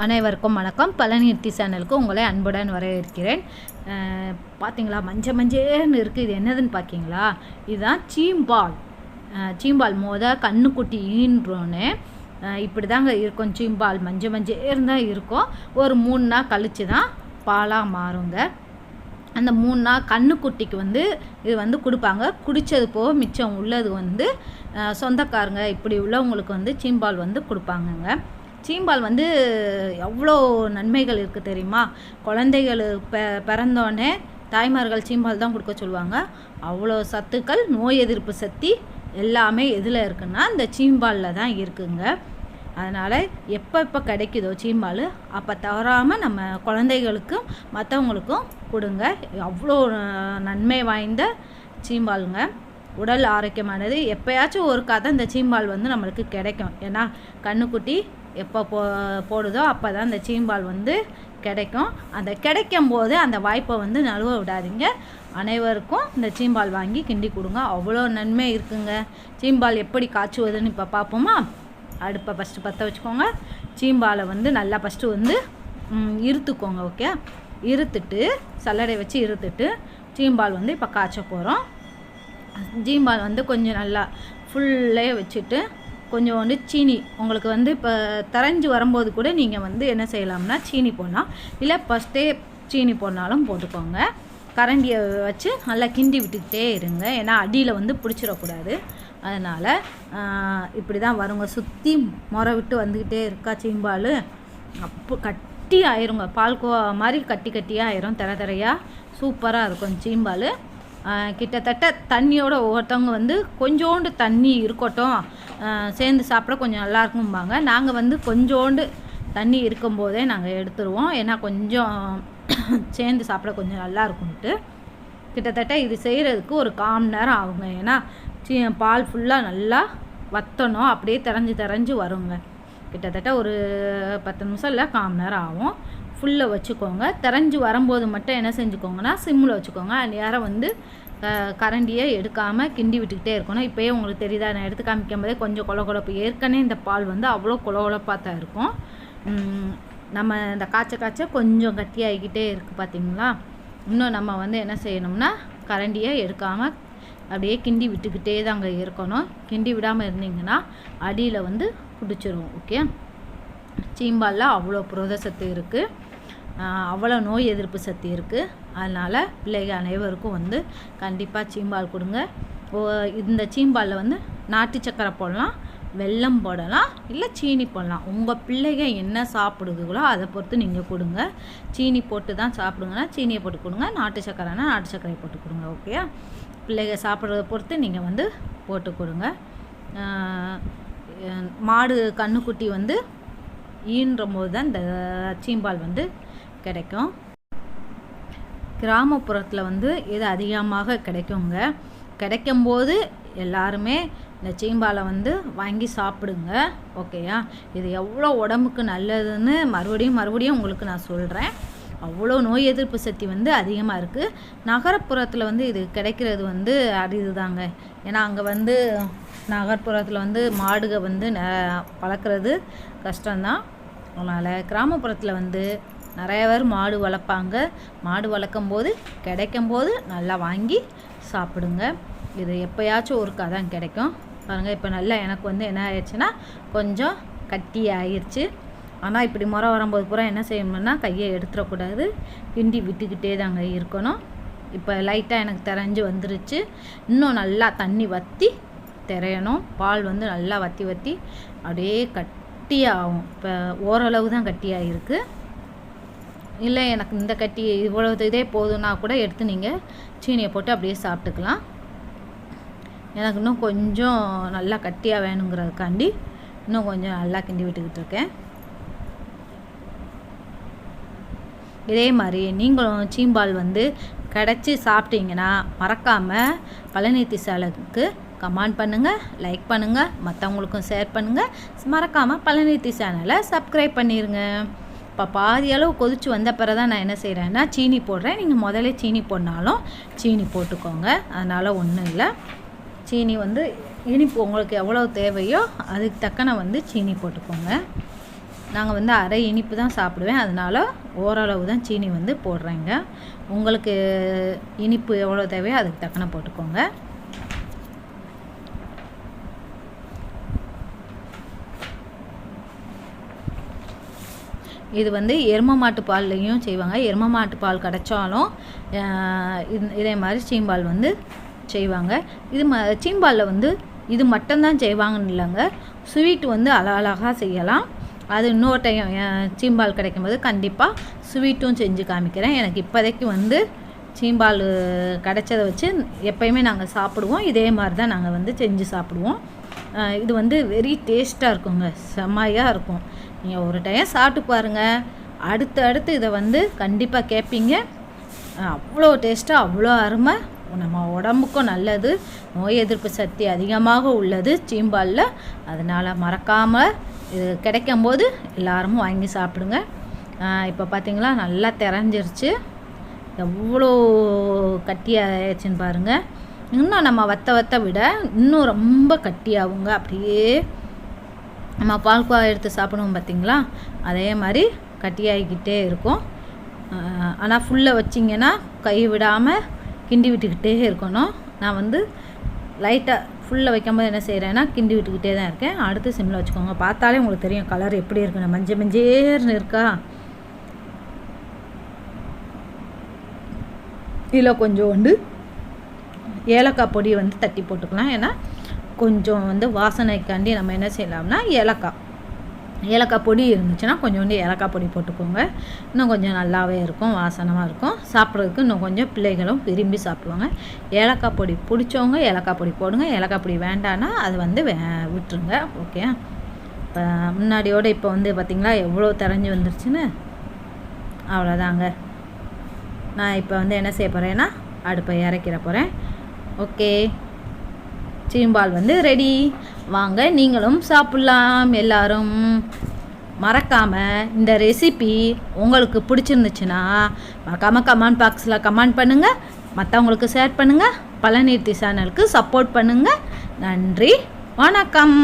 அனைவருக்கும் வணக்கம். பழனியர்த்தி சேனலுக்கு உங்களை அன்புடன் வரவேற்கிறேன். பார்த்தீங்களா, மஞ்சள்னு இருக்குது. இது என்னதுன்னு பார்க்கிங்களா? இதுதான் சீம்பால். சீம்பால் கண்ணுக்குட்டி ஈன்றோன்னு இப்படி தாங்க இருக்கும். சீம்பால் மஞ்சள் தான் இருக்கும். ஒரு 3 நாள் கழித்து தான் பாலாக மாறுங்க. அந்த 3 நாள் கண்ணுக்குட்டிக்கு இது கொடுப்பாங்க. குடித்தது போக மிச்சம் உள்ளது சொந்தக்காரங்க இப்படி உள்ளவங்களுக்கு சீம்பால் கொடுப்பாங்கங்க. சீம்பால் எவ்வளோ நன்மைகள் இருக்குது தெரியுமா? குழந்தைகள் பிறந்தோடனே தாய்மார்கள் சீம்பால் தான் கொடுக்க சொல்லுவாங்க. அவ்வளோ சத்துக்கள், நோய் எதிர்ப்பு சக்தி எல்லாமே எதில் இருக்குன்னா இந்த சீம்பாலில் தான் இருக்குங்க. அதனால் எப்போ கிடைக்குதோ சீம்பால் அப்போ தவறாமல் நம்ம குழந்தைகளுக்கும் மற்றவங்களுக்கும் கொடுங்க. அவ்வளோ நன்மை வாய்ந்த சீம்பாலுங்க. உடல் ஆரோக்கியமானது. எப்போயாச்சும் ஒரு கதை இந்த சீம்பால் நம்மளுக்கு கிடைக்கும். ஏன்னா கண்ணுக்குட்டி எப்போ போடுதோ அப்போ தான் இந்த சீம்பால் கிடைக்கும். அந்த கிடைக்கும் போது அந்த வாய்ப்பை நழுவ விடாதீங்க. அனைவருக்கும் இந்த சீம்பால் வாங்கி கிண்டி கொடுங்க. அவ்வளோ நன்மை இருக்குங்க. சீம்பால் எப்படி காய்ச்சுவதுன்னு இப்போ பார்ப்போமா? அடுப்பை ஃபஸ்ட்டு பற்ற வச்சுக்கோங்க. சீம்பாலை நல்லா ஃபஸ்ட்டு இருத்துக்கோங்க. ஓகே, இருத்துட்டு சல்லடை வச்சு இருத்துட்டு சீம்பால் இப்போ காய்ச்ச போகிறோம். சீம்பால் கொஞ்சம் நல்லா ஃபுல்லே வச்சுட்டு கொஞ்சோண்டு சீனி உங்களுக்கு இப்போ தரைஞ்சி வரும்போது கூட நீங்கள் என்ன செய்யலாம்னா சீனி போடலாம். இல்லை ஃபஸ்ட்டே சீனி போடனாலும் போட்டுக்கோங்க. கரண்டியை வச்சு நல்லா கிண்டி விட்டுக்கிட்டே இருங்க. ஏன்னா அடியில் பிடிச்சிடக்கூடாது. அதனால் இப்படி தான் வருங்க. சுற்றி முறை விட்டு வந்துக்கிட்டே இருக்கா சீம்பால். அப்போ கட்டி ஆயிருங்க. பால்கோவா மாதிரி கட்டியாக ஆயிரும். தரையாக சூப்பராக இருக்கும் சீம்பால். கிட்டத்தட்ட தண்ணியோட ஒவ்வொருத்தவங்க கொஞ்சோண்டு தண்ணி இருக்கட்டும், சேர்ந்து சாப்பிட கொஞ்சம் நல்லா இருக்கும்பாங்க. நாங்கள் கொஞ்சோண்டு தண்ணி இருக்கும்போதே நாங்கள் எடுத்துருவோம். ஏன்னா கொஞ்சம் சேர்ந்து சாப்பிட கொஞ்சம் நல்லா இருக்கும்ட்டு. கிட்டத்தட்ட இது செய்கிறதுக்கு ஒரு 1/4 மணி நேரம் ஆகுங்க. ஏன்னா பால் ஃபுல்லாக நல்லா வற்றணும். அப்படியே தெரிஞ்சு வருங்க. கிட்டத்தட்ட ஒரு 10 நிமிஷம் இல்லை 1/4 மணி நேரம் ஆகும். ஃபுல்லை வச்சுக்கோங்க. தெரிஞ்சு வரும்போது மட்டும் என்ன செஞ்சுக்கோங்கன்னா சிம்மில் வச்சுக்கோங்க. நேரம் கரண்டியை எடுக்காமல் கிண்டி விட்டுக்கிட்டே இருக்கணும். இப்போயே உங்களுக்கு தெரியுதா, நான் எடுத்து காமிக்கும் போதே கொஞ்சம் கொலப்பு. ஏற்கனவே இந்த பால் அவ்வளோ கொலப்பாக தான் இருக்கும். நம்ம இந்த காய்ச்ச கொஞ்சம் கட்டியாகிக்கிட்டே இருக்குது பார்த்தீங்களா? இன்னும் நம்ம என்ன செய்யணும்னா கரண்டியை எடுக்காமல் அப்படியே கிண்டி விட்டுக்கிட்டே தாங்க இருக்கணும். கிண்டி விடாமல் இருந்தீங்கன்னா அடியில் பிடிச்சிரும். ஓகே, சீம்பாலில் அவ்வளோ புரத சத்து இருக்குது, அவ்வளோ நோய் எதிர்ப்பு சக்தி இருக்குது. அதனால் பிள்ளைகள் அனைவருக்கும் கண்டிப்பாக சீம்பால் கொடுங்க. இந்த சீம்பாலில் நாட்டு சக்கரை போடலாம், வெல்லம் போடலாம், இல்லை சீனி போடலாம். உங்கள் பிள்ளைகள் என்ன சாப்பிடுதுகளோ அதை பொறுத்து நீங்கள் கொடுங்க. சீனி போட்டு தான் சாப்பிடுங்கன்னா சீனியை போட்டு கொடுங்க, நாட்டு சக்கரைனா நாட்டு சக்கரையை போட்டு கொடுங்க. ஓகே, பிள்ளைகள் சாப்பிட்றத பொறுத்து நீங்கள் போட்டு கொடுங்க. மாடு கண்ணுக்குட்டி ஈன்ற போது தான் இந்த சீம்பால் கிடைக்கும். கிராமப்புறத்தில் இது அதிகமாக கிடைக்குங்க. கிடைக்கும்போது எல்லாருமே இந்த சீம்பாலை வாங்கி சாப்பிடுங்க. ஓகேயா? இது எவ்வளோ உடம்புக்கு நல்லதுன்னு மறுபடியும் உங்களுக்கு நான் சொல்கிறேன். அவ்வளோ நோய் எதிர்ப்பு சக்தி அதிகமாக இருக்குது. நகரப்புறத்தில் இது கிடைக்கிறது அரிதுதாங்க. ஏன்னா அங்கே நகர்ப்புறத்தில் மாடுக வளர்க்குறது கஷ்டம்தான். அதனால் கிராமப்புறத்தில் நிறைய பேர் மாடு வளர்ப்பாங்க. மாடு வளர்க்கும் போது கிடைக்கும்போது நல்லா வாங்கி சாப்பிடுங்க. இது எப்போயாச்சும் ஒருக்கா தான் கிடைக்கும். பாருங்கள், இப்போ நல்லா எனக்கு என்ன ஆயிடுச்சுன்னா கொஞ்சம் கட்டி ஆயிடுச்சு. ஆனால் இப்படி முறை வரும்போது பூரா என்ன செய்யணும்னா கையை எடுத்துடக்கூடாது, கிண்டி விட்டுக்கிட்டே தாங்க இருக்கணும். இப்போ லைட்டாக எனக்கு தெரிஞ்சு வந்துருச்சு. இன்னும் நல்லா தண்ணி வற்றி திரையணும். பால் நல்லா வற்றி அப்படியே கட்டியாகும். இப்போ ஓரளவு தான் கட்டியாக இருக்குது. இல்லை எனக்கு இந்த கட்டி இவ்வளவு இதே போதும்னா கூட எடுத்து நீங்கள் சீனியை போட்டு அப்படியே சாப்பிட்டுக்கலாம். எனக்கு இன்னும் கொஞ்சம் நல்லா கட்டியாக வேணுங்கிறதுக்காண்டி இன்னும் கொஞ்சம் நல்லா கிண்டி விட்டுக்கிட்டு இருக்கேன். இதே மாதிரி நீங்களும் சீம்பால் கிடச்சி சாப்பிட்டீங்கன்னா மறக்காமல் பழனியர்த்தி சேனலுக்கு கமெண்ட் பண்ணுங்கள், லைக் பண்ணுங்கள், மற்றவங்களுக்கும் ஷேர் பண்ணுங்கள். மறக்காமல் பழனியர்த்தி சேனலை சப்ஸ்கிரைப் பண்ணிடுங்க. இப்போ பாதி அளவு கொதிச்சு வந்த பிறகு தான் நான் என்ன செய்கிறேன்னா சீனி போடுறேன். நீங்கள் முதல்ல சீனி போடனாலும் சீனி போட்டுக்கோங்க. அதனால் ஒன்றும் இல்லை. சீனி இனிப்பு உங்களுக்கு எவ்வளோ தேவையோ அதுக்கு தக்கன சீனி போட்டுக்கோங்க. நாங்கள் வந்து அரை இனிப்பு தான் சாப்பிடுவேன், அதனால் ஓரளவு தான் சீனி வந்து போடுறேங்க. உங்களுக்கு இனிப்பு எவ்வளோ தேவையோ அதுக்கு தக்கன போட்டுக்கோங்க. இது வந்து எருமை மாட்டு பால்லையும் செய்வாங்க. எருமை மாட்டு பால் கிடைச்சாலும் இதே மாதிரி சீம்பால் வந்து செய்வாங்க. இது சீம்பாலில் வந்து இது மட்டும்தான் செய்வாங்கன்னு இல்லைங்க, ஸ்வீட் வந்து அழகாக செய்யலாம். அது இன்னொரு டைம் சீம்பால் கிடைக்கும்போது கண்டிப்பாக ஸ்வீட்டும் செஞ்சு காமிக்கிறேன். எனக்கு இப்போதைக்கு வந்து சீம்பால் கிடைச்சதை வச்சு எப்போயுமே நாங்கள் சாப்பிடுவோம். இதே மாதிரி தான் நாங்கள் வந்து செஞ்சு சாப்பிடுவோம். இது வந்து வெரி டேஸ்ட்டாக இருக்குங்க, செம்மையாக இருக்கும். நீங்கள் ஒரு டைம் சாப்பிட்டு பாருங்கள், அடுத்து இதை வந்து கண்டிப்பாக கேட்பீங்க. அவ்வளோ டேஸ்ட்டாக, அவ்வளோ அருமை, நம்ம உடம்புக்கும் நல்லது, நோய் எதிர்ப்பு சக்தி அதிகமாக உள்ளது சீம்பாலில். அதனால் மறக்காமல் இது கிடைக்கும்போது எல்லாரும் வாங்கி சாப்பிடுங்க. இப்போ பார்த்திங்களா நல்லா திரஞ்சிருச்சு, எவ்வளோ கட்டியாகிடுச்சின்னு பாருங்கள். இன்னும் நம்ம வத்த விட இன்னும் ரொம்ப கட்டியாகுங்க. அப்படியே நம்ம பால்கோவா எடுத்து சாப்பிடுவோம் பார்த்திங்களா, அதே மாதிரி கட்டியாகிக்கிட்டே இருக்கும். ஆனால் ஃபுல்லாக வச்சிங்கன்னா கை விடாமல் கிண்டி விட்டுக்கிட்டே இருக்கணும். நான் வந்து லைட்டாக ஃபுல்லாக வைக்கும்போது என்ன செய்கிறேன்னா கிண்டி விட்டுக்கிட்டே தான் இருக்கேன். அடுத்து சிம்மில் வச்சுக்கோங்க. பார்த்தாலே உங்களுக்கு தெரியும் கலர் எப்படி இருக்குன்னு, மஞ்சேர்னு இருக்கா. இதில் கொஞ்சோண்டு ஏலக்காய் பொடி வந்து தட்டி போட்டுக்கலாம். ஏன்னா கொஞ்சம் வந்து வாசனைக்காண்டி நம்ம என்ன செய்யலாம்னா ஏலக்காய் பொடி இருந்துச்சுன்னா கொஞ்சோண்டு ஏலக்காய் பொடி போட்டுக்கோங்க. இன்னும் கொஞ்சம் நல்லாவே இருக்கும், வாசனமாக இருக்கும், சாப்பிட்றதுக்கு இன்னும் கொஞ்சம் பிள்ளைகளும் விரும்பி சாப்பிடுவாங்க. ஏலக்காய் பொடி பிடிச்சவங்க ஏலக்காய் பொடி போடுங்க, ஏலக்காய் பொடி வேண்டான்னா அது வந்து விட்டுருங்க. ஓகே, இப்போ முன்னாடியோடு இப்போ வந்து பார்த்திங்களா எவ்வளோ திரஞ்சி வந்துருச்சுன்னு. அவ்வளோதாங்க. நான் இப்போ வந்து என்ன செய்ய போகிறேன்னா அடுப்பை இறக்கிற போகிறேன். ஓகே, சீம்பால் வந்து ரெடி. வாங்க நீங்களும் சாப்பிட்லாம் எல்லாரும். மறக்காமல் இந்த ரெசிபி உங்களுக்கு பிடிச்சிருந்துச்சுன்னா மறக்காமல் கமெண்ட் பாக்ஸில் கமெண்ட் பண்ணுங்கள், மற்றவங்களுக்கு ஷேர் பண்ணுங்கள், பழனிர்த்தி சேனலுக்கு சப்போர்ட் பண்ணுங்கள். நன்றி, வணக்கம்.